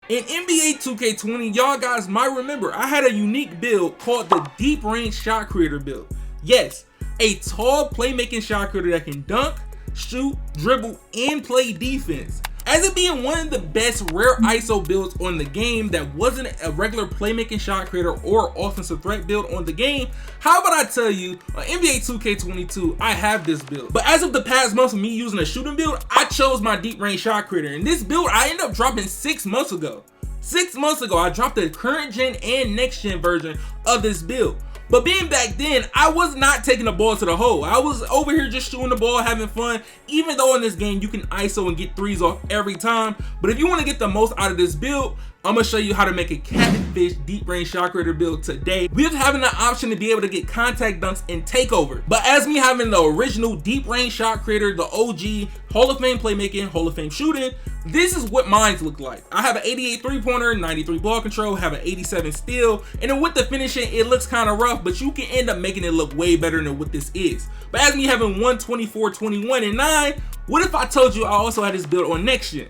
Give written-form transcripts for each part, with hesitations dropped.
In NBA 2K20, y'all guys might remember I had a unique build called the DeepRange shot creator build. Yes, a tall playmaking shot creator that can dunk, shoot, dribble, and play defense. As it being one of the best rare ISO builds on the game that wasn't a regular playmaking shot creator or offensive threat build on the game, how about I tell you, on NBA 2K22, I have this build. But as of the past month of me using a shooting build, I chose my DeepRange shot creator. And this build I ended up dropping 6 months ago. 6 months ago, I dropped the current gen and next gen version of this build. But being back then, I was not taking the ball to the hole. I was over here just shooting the ball, having fun, even though in this game you can ISO and get threes off every time. But if you want to get the most out of this build, I'm going to show you how to make a Catfish DeepRange shot creator build today. We're having the option to be able to get contact dunks and takeover. But as me having the original DeepRange shot creator, the OG, Hall of Fame playmaking, Hall of Fame shooting, this is what mines look like. I have an 88 three-pointer, 93 ball control, have an 87 steal, and then with the finishing, it looks kind of rough, but you can end up making it look way better than what this is. But as me having 124, 21, and 9, what if I told you I also had this build on next gen?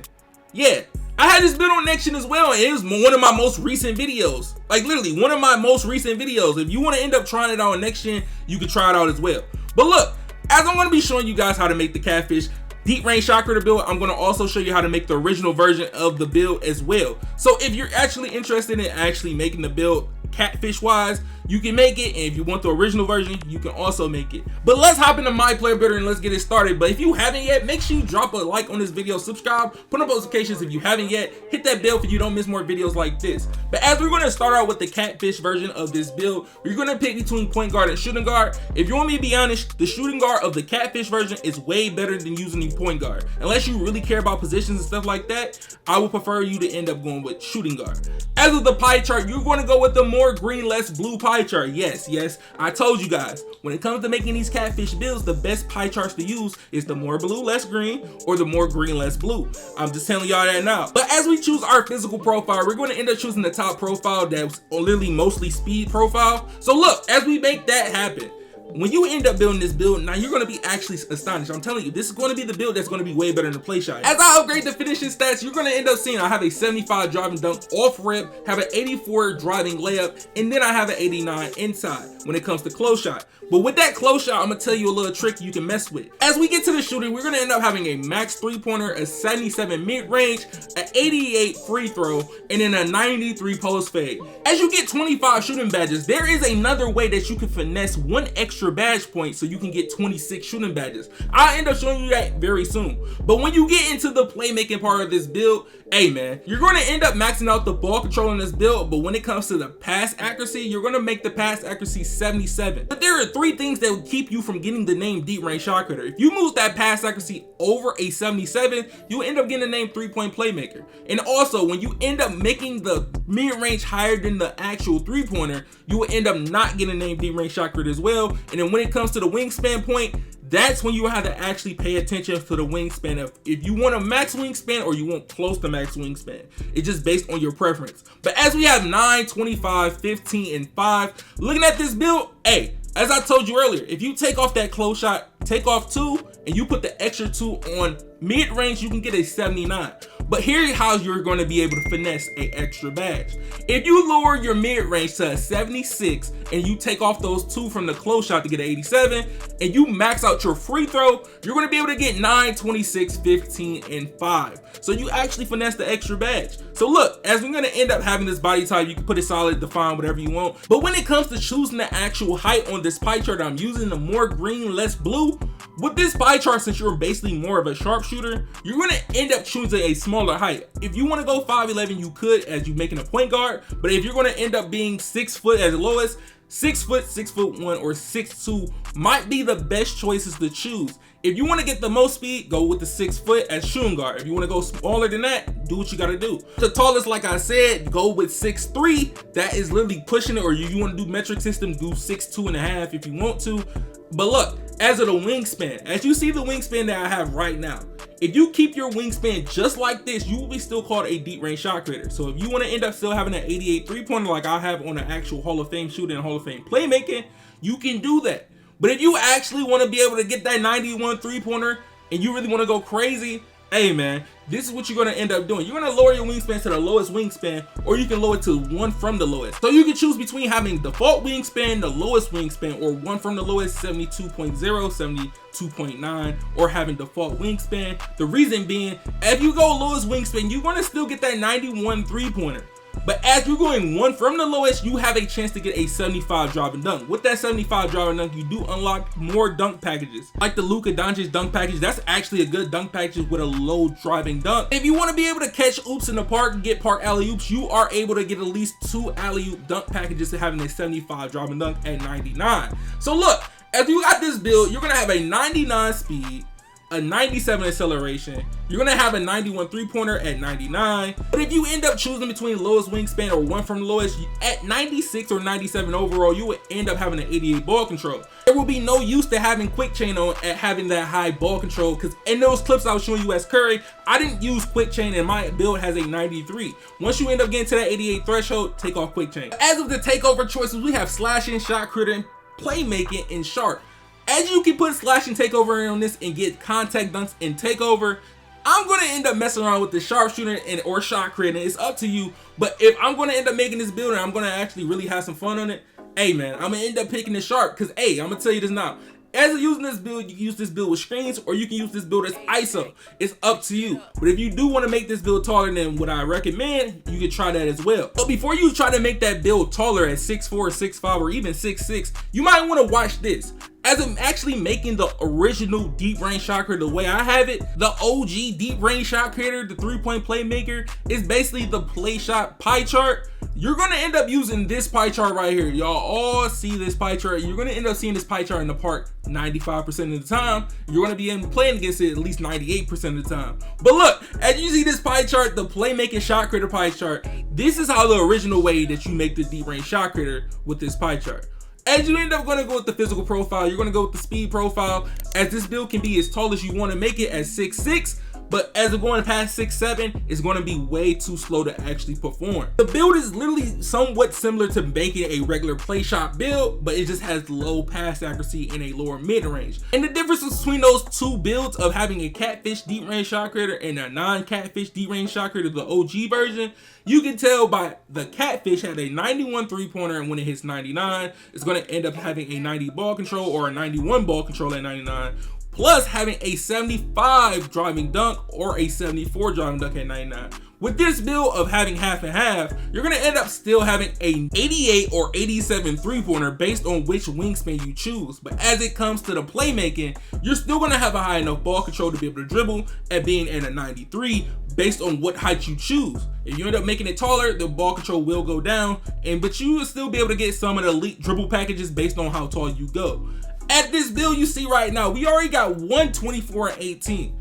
Yeah, I had this build on next gen as well, and it was one of my most recent videos. Like literally, one of my most recent videos. If you want to end up trying it out on next gen, you can try it out as well. But look, as I'm going to be showing you guys how to make the Catfish DeepRange shot creator build, I'm going to also show you how to make the original version of the build as well. So if you're actually interested in actually making the build Catfish wise, you can make it, and if you want the original version, you can also make it. But let's hop into my player builder and let's get it started. But if you haven't yet, make sure you drop a like on this video, subscribe, put on notifications if you haven't yet, hit that bell so you don't miss more videos like this. But as we're going to start out with the Catfish version of this build, we're going to pick between point guard and shooting guard. If you want me to be honest, the shooting guard of the Catfish version is way better than using the point guard. Unless you really care about positions and stuff like that, I would prefer you to end up going with shooting guard. As with the pie chart, you're going to go with the more green, less blue pie chart. Yes, I told you guys, when it comes to making these Catfish builds, the best pie charts to use is the more blue, less green, or the more green, less blue. I'm just telling y'all that now. But as we choose our physical profile, we're going to end up choosing the top profile that's literally mostly speed profile. So look, as we make that happen, when you end up building this build, now you're going to be actually astonished. I'm telling you, this is going to be the build that's going to be way better than the play shot. As I upgrade the finishing stats, you're going to end up seeing I have a 75 driving dunk off rip, have an 84 driving layup, and then I have an 89 inside when it comes to close shot. But with that close shot, I'm going to tell you a little trick you can mess with. As we get to the shooting, we're going to end up having a max three-pointer, a 77 mid-range, an 88 free throw, and then a 93 post fade. As you get 25 shooting badges, there is another way that you can finesse one extra badge point so you can get 26 shooting badges. I'll end up showing you that very soon. But when you get into the playmaking part of this build, hey man, you're going to end up maxing out the ball control in this build, but when it comes to the pass accuracy, you're going to make the pass accuracy 77. But there are 3 things that will keep you from getting the name DeepRange shot creator. If you move that pass accuracy over a 77, you'll end up getting the name 3-point playmaker. And also, when you end up making the mid-range higher than the actual 3-pointer, you will end up not getting the name DeepRange shot creator as well. And then when it comes to the wingspan point, that's when you have to actually pay attention to the wingspan. If you want a max wingspan or you want close to max wingspan, it's just based on your preference. But as we have 9, 25, 15, and 5, looking at this build, hey, as I told you earlier, if you take off that close shot, take off 2, and you put the extra 2 on mid-range, you can get a 79. But here's how you're going to be able to finesse an extra badge. If you lower your mid-range to a 76 and you take off those 2 from the close shot to get an 87, and you max out your free throw, you're going to be able to get 9, 26, 15, and 5. So you actually finesse the extra badge. So look, as we're going to end up having this body type, you can put it solid, define, whatever you want. But when it comes to choosing the actual height on this pie chart, I'm using the more green, less blue. With this pie chart, since you're basically more of a sharpshooter, you're going to end up choosing a smaller height. If you want to go 5'11", you could, as you making a point guard. But if you're going to end up being 6 foot as the lowest, 6 foot, 6'1", or 6'2" might be the best choices to choose. If you want to get the most speed, go with the 6 foot as shooting guard. If you want to go smaller than that, do what you got to do. The tallest, like I said, go with 6'3". That is literally pushing it. Or you want to do metric system, do 6'2.5" if you want to. But look, as of the wingspan, as you see the wingspan that I have right now, if you keep your wingspan just like this, you will be still called a DeepRange shot creator. So if you want to end up still having an 88 three-pointer like I have on an actual Hall of Fame shooting and Hall of Fame playmaking, you can do that. But if you actually want to be able to get that 91 three-pointer and you really want to go crazy, Hey man, this is what you're gonna end up doing. You're gonna lower your wingspan to the lowest wingspan, or you can lower it to one from the lowest. So you can choose between having default wingspan, the lowest wingspan, or one from the lowest, 72.0, 72.9, or having default wingspan. The reason being, if you go lowest wingspan, you're gonna still get that 91 3-pointer. But as you're going one from the lowest, you have a chance to get a 75 drive and dunk. With that 75 drive and dunk, you do unlock more dunk packages. Like the Luka Doncic dunk package, that's actually a good dunk package with a low driving dunk. If you want to be able to catch oops in the park and get park alley-oops, you are able to get at least 2 alley-oop dunk packages to having a 75 drive and dunk at 99. So look, if you got this build, you're going to have a 99 speed, a 97 acceleration, you're gonna have a 91 3-pointer at 99. But if you end up choosing between lowest wingspan or one from the lowest, at 96 or 97 overall, you would end up having an 88 ball control. There will be no use to having quick chain on at having that high ball control, because in those clips I was showing you as Curry, I didn't use quick chain and my build has a 93. Once you end up getting to that 88 threshold, take off quick chain. As of the takeover choices, we have slashing, shot creating, playmaking, and sharp. As you can put slash and takeover on this and get contact dunks and takeover, I'm going to end up messing around with the sharpshooter and or shot creating. It's up to you. But if I'm going to end up making this build and I'm going to actually really have some fun on it, hey man, I'm going to end up picking the sharp, because hey, I'm going to tell you this now. As you're using this build, you can use this build with screens, or you can use this build as ISO. It's up to you. But if you do want to make this build taller than what I recommend, you can try that as well. But before you try to make that build taller at 6'4", 6'5", or even 6'6", you might want to watch this. As I'm actually making the original deep range shot creator the way I have it, the OG deep range shot creator, the 3-point playmaker, is basically the play shot pie chart. You're going to end up using this pie chart right here. Y'all all see this pie chart. You're going to end up seeing this pie chart in the park 95% of the time. You're going to be playing against it at least 98% of the time. But look, as you see this pie chart, the playmaking shot creator pie chart, this is how the original way that you make the deep range shot creator with this pie chart. As you end up going to go with the physical profile, you're going to go with the speed profile, as this build can be as tall as you want to make it at 6'6", but as it's going past 6'7", it's going to be way too slow to actually perform. The build is literally somewhat similar to making a regular play shot build, but it just has low pass accuracy and a lower mid range. And the difference between those two builds of having a Catfish deep range shot creator and a non-Catfish deep range shot creator, the OG version, you can tell by the Catfish had a 91 3-pointer, and when it hits 99, it's going to end up having a 90 ball control or a 91 ball control at 99. Plus having a 75 driving dunk or a 74 driving dunk at 99. With this build of having half and half, you're going to end up still having a 88 or 87 3-pointer based on which wingspan you choose. But as it comes to the playmaking, you're still going to have a high enough ball control to be able to dribble at being at a 93 based on what height you choose. If you end up making it taller, the ball control will go down, but you will still be able to get some of the elite dribble packages based on how tall you go. At this build you see right now, we already got 124 and 18.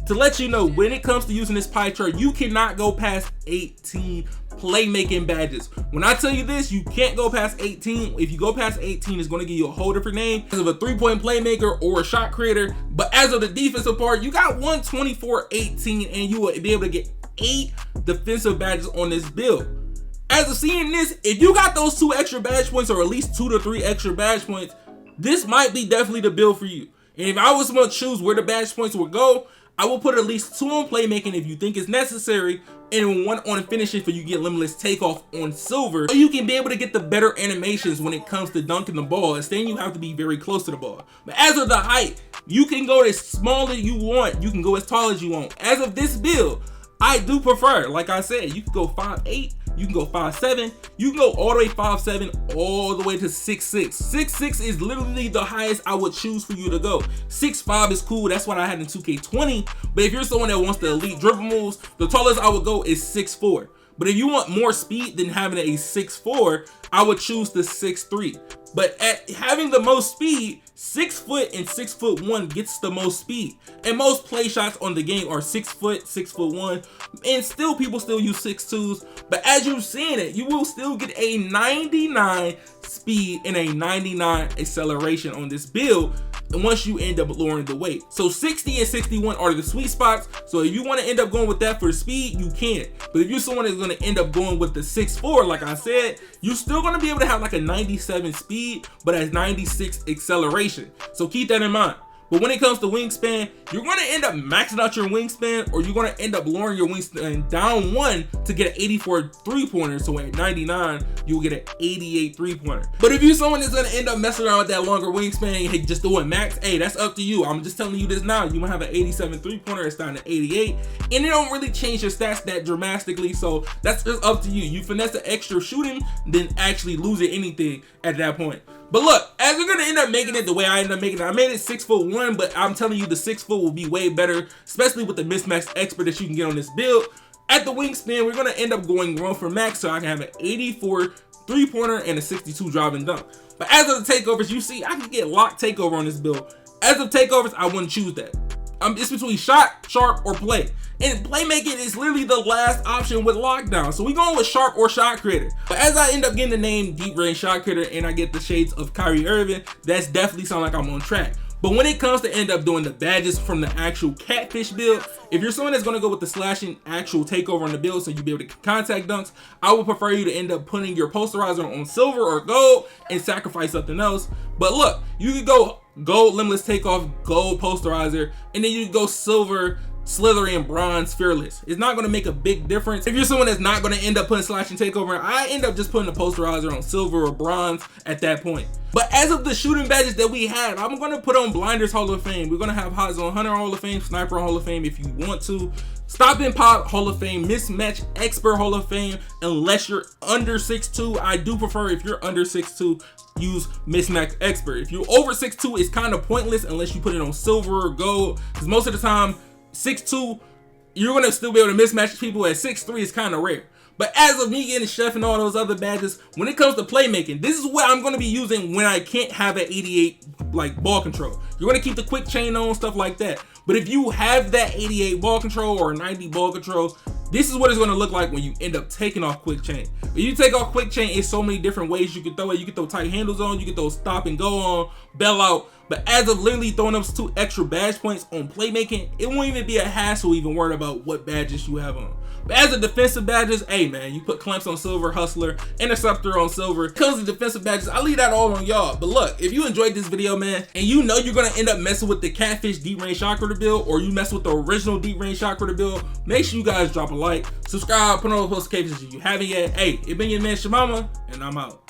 To let you know, when it comes to using this pie chart, you cannot go past 18 playmaking badges. When I tell you this, you can't go past 18. If you go past 18, it's going to give you a whole different name as of a 3-point playmaker or a shot creator. But as of the defensive part, you got 124 18, and you will be able to get 8 defensive badges on this build. As of seeing this, if you got those 2 extra badge points, or at least 2 to 3 extra badge points, this might be definitely the build for you. And if I was going to choose where the badge points would go, I will put at least 2 on playmaking if you think it's necessary, and 1 on finishing for you get limitless takeoff on silver, so you can be able to get the better animations when it comes to dunking the ball. Instead, you have to be very close to the ball. But as of the height, you can go as small as you want, you can go as tall as you want. As of this build, I do prefer, like I said, you can go 5'8", you can go 5'7", you can go all the way 5'7", all the way to 6'6". 6'6" is literally the highest I would choose for you to go. 6'5" is cool, that's what I had in 2K20, but if you're someone that wants the elite dribble moves, the tallest I would go is 6'4". But if you want more speed than having a 6'4", I would choose the 6'3". But at having the most speed, 6 foot and 6'1" gets the most speed. And most play shots on the game are 6 foot, 6'1", and still people still use 6'2s. But as you're seeing it, you will still get a 99 speed and a 99 acceleration on this build once you end up lowering the weight. So 60 and 61 are the sweet spots. So if you want to end up going with that for speed, you can. But if you're someone that's going to end up going with the 6'4", like I said, you're still going to be able to have like a 97 speed, but a 96 acceleration. So keep that in mind. But when it comes to wingspan, you're going to end up maxing out your wingspan, or you're going to end up lowering your wingspan down 1 to get an 84 3-pointer. So at 99, you'll get an 88 3-pointer. But if you're someone that's going to end up messing around with that longer wingspan, hey, just doing max, hey, that's up to you. I'm just telling you this now. You might have an 87 3-pointer, it's down to 88, and it don't really change your stats that dramatically. So that's just up to you. You finesse the extra shooting, then actually losing anything at that point. But look, as we're gonna end up making it the way I ended up making it, I made it 6'1", but I'm telling you the 6 foot will be way better, especially with the mismatch expert that you can get on this build. At the wingspan, we're gonna end up going 1 for max, so I can have an 84 3-pointer and a 62 drive and dunk. But as of the takeovers, you see I can get locked takeover on this build. As of takeovers, I wouldn't choose that. It's between shot, sharp, or play. And playmaking is literally the last option with lockdown. So we going with sharp or shot creator. But as I end up getting the name Deep Range Shot Creator and I get the shades of Kyrie Irving, that's definitely sound like I'm on track. But when it comes to end up doing the badges from the actual Catfish build, if you're someone that's going to go with the slashing actual takeover on the build so you'll be able to contact dunks, I would prefer you to end up putting your posterizer on silver or gold and sacrifice something else. But look, you could go gold limitless takeoff, gold posterizer, and then you could go silver slithery and bronze fearless. It's not going to make a big difference. If you're someone that's not going to end up putting slashing takeover, I end up just putting the posterizer on silver or bronze at that point. But as of the shooting badges that we have, I'm going to put on Blinders Hall of Fame. We're going to have Hot Zone Hunter Hall of Fame, Sniper Hall of Fame if you want to, Stop and Pop Hall of Fame, Mismatch Expert Hall of Fame, unless you're under 6'2". I do prefer if you're under 6'2", use Mismatch Expert. If you're over 6'2", it's kind of pointless unless you put it on silver or gold, because most of the time 6'2", you're going to still be able to mismatch people. At 6'3", it's kind of rare. But as of me getting Chef and all those other badges, when it comes to playmaking, this is what I'm going to be using when I can't have an 88 like ball control. You're going to keep the quick chain on, stuff like that. But if you have that 88 ball control or 90 ball control, this is what it's going to look like when you end up taking off quick chain. When you take off quick chain, it's so many different ways you can throw it. You can throw tight handles on, you can throw stop and go on, bail out. But as of literally throwing up 2 extra badge points on playmaking, it won't even be a hassle even worried about what badges you have on. But as a defensive badges, hey man, you put clamps on silver, hustler, interceptor on silver. Comes to defensive badges, I leave that all on y'all. But look, if you enjoyed this video, man, and you know you're gonna end up messing with the Catfish Deep Range Shot Creator build, or you mess with the original Deep Range Shot Creator build, make sure you guys drop a like, subscribe, put on those notifications if you haven't yet. Hey, it been your man ChaMoma, and I'm out.